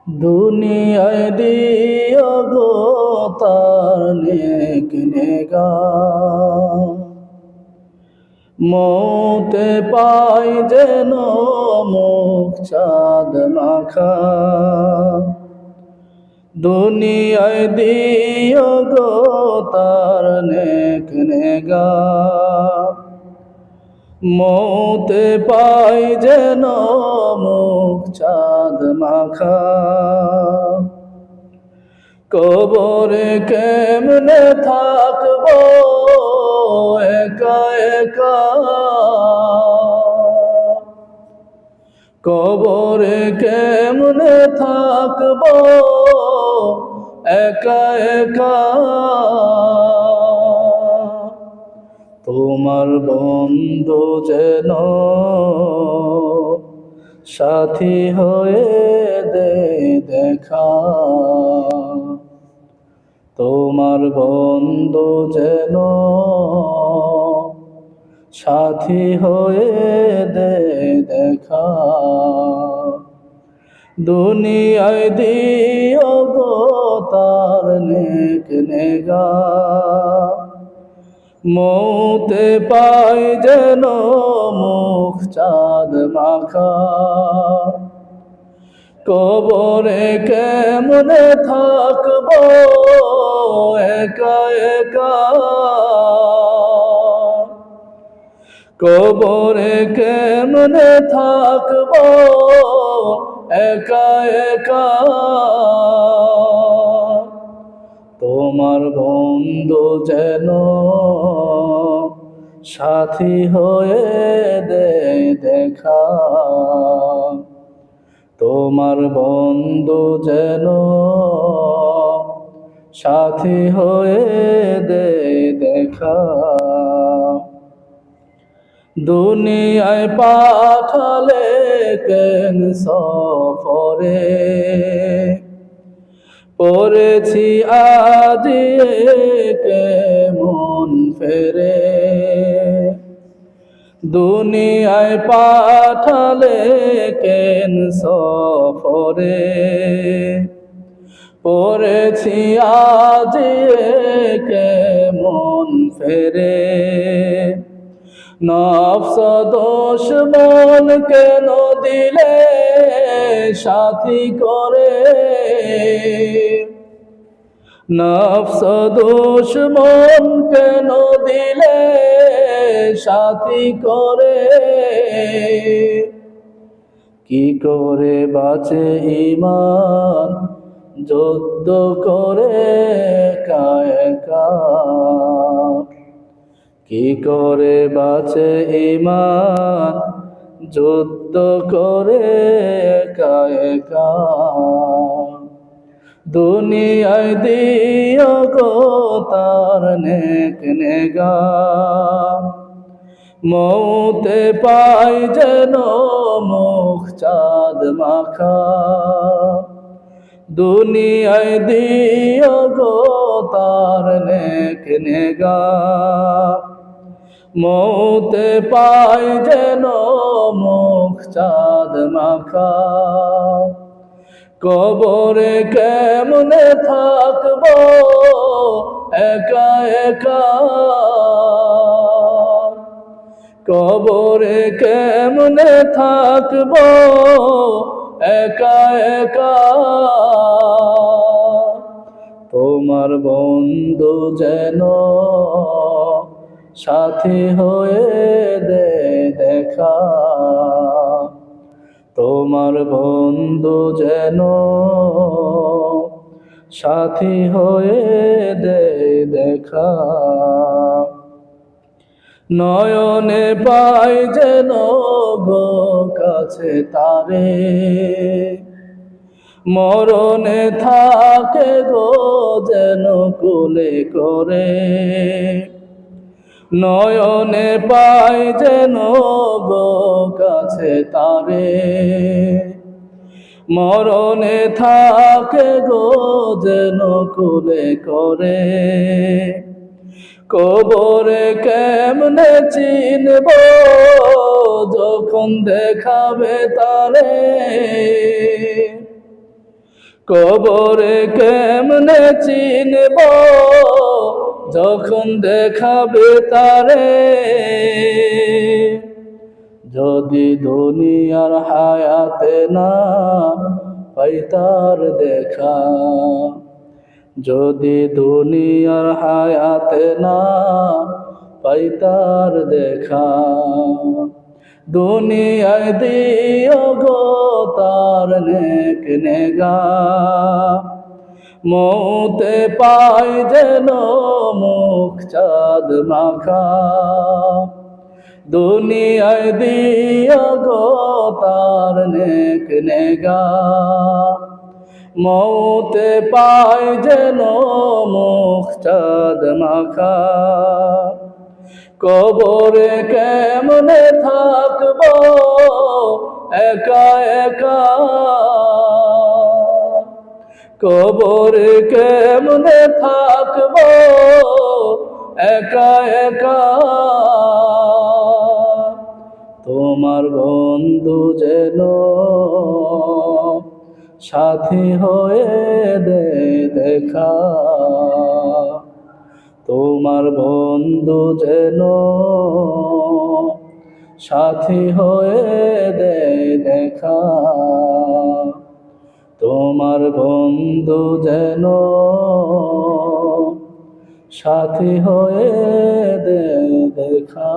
দুনিয়ায় দিও গো তার নেক নেগাহ, মৌতে পাই যেন মুখ চাঁদ মাখা। দুনিয়ায় দিও গো তার নেক নেগাহ, মৌতে পাই যেন মুখ চাঁদ মাখা। কবরে কেমনে থাকবো একা একা, কবরে কেমনে থাকবো একা একা। তোমার বন্ধু যেন সাথী হয়ে দে দেখা, তোমার বন্ধু যেন সাথী হয়ে দে দেখা। দুনিয়ায় দিও গো তার নেক নেগাহ, মৌতে পাই যেন মুখ চাঁদ মাখা। কবরে কেমনে থাকবো একা একা, কবরে কেমনে থাকবো একা একা। তোমার বন্ধু যেন সাথী হয়ে দে দেখা, তোমার বন্ধু যেন সাথী হয়ে দে দেখা। দুনিয়ায় পাঠালে কেন সফরে, পড়েছি আজ কেমন ফেরে। দুনিয়ায় পাঠালে কেন সফরে, পড়েছি আজ কেমন ফেরে। নফস দোষ মন কেন দিলে সাথী করে, নফস দোষ মন কেন দিলে সাথী করে। কি করে বাঁচে ঈমান যুদ্ধ করে একা একা, কি করে বাঁচে ঈমান যুদ্ধ করে একা একা। দুনিয়ায় দিও গো তার নেক নেগাহ, মৌতে পাই যেন মুখ চাঁদ মাখা। দুনিয়ায় দিও গো তার নেক নেগাহ, মৌতে পাই যেন মুখ চাঁদ মাখা। কবরে কেমনে থাকবো একা একা, কবরে কেমনে থাকবো একা একা। তোমার বন্ধু যেন সাথী হয়ে দে দেখা, তোমার বন্ধু যেন সাথী হয়ে দে দেখা। নয়নে পাই যেন গো কাছে তারে, মরণে থাকে গো যেন কোলে করে। নয়নে পাই যেন গো কাছে তারে, মরণে থাকে গো যেন কোলে করে। কবরে কেমনে চিনব যখন দেখাবে তারে, কবরে কেমনে চিনব যখন দেখাবে তারে, যদি দুনিয়ার হায়াতে না পাই তার দেখা, যদি দুনিয়ার হায়াতে না পাই তার দেখা। দুনিয়ায় দিও গো তার নেক নেগা, মৌতে পাই যেন মুখ চাঁদ মাখা। দুনিয়ায় দিও গো তার নেক নেগা, মৌতে পাই যেন মুখ চাঁদ মাখা। কবরে কেমনে থাকবো একা একা, কবরে কেমনে থাকবো একা একা। তোমার বন্ধু যেন সাথী হয়ে দে দেখা, তোমার বন্ধু যেন সাথী হয়ে দে দেখা, তোমার বন্ধু যেন সাথী হয়ে দে দেখা।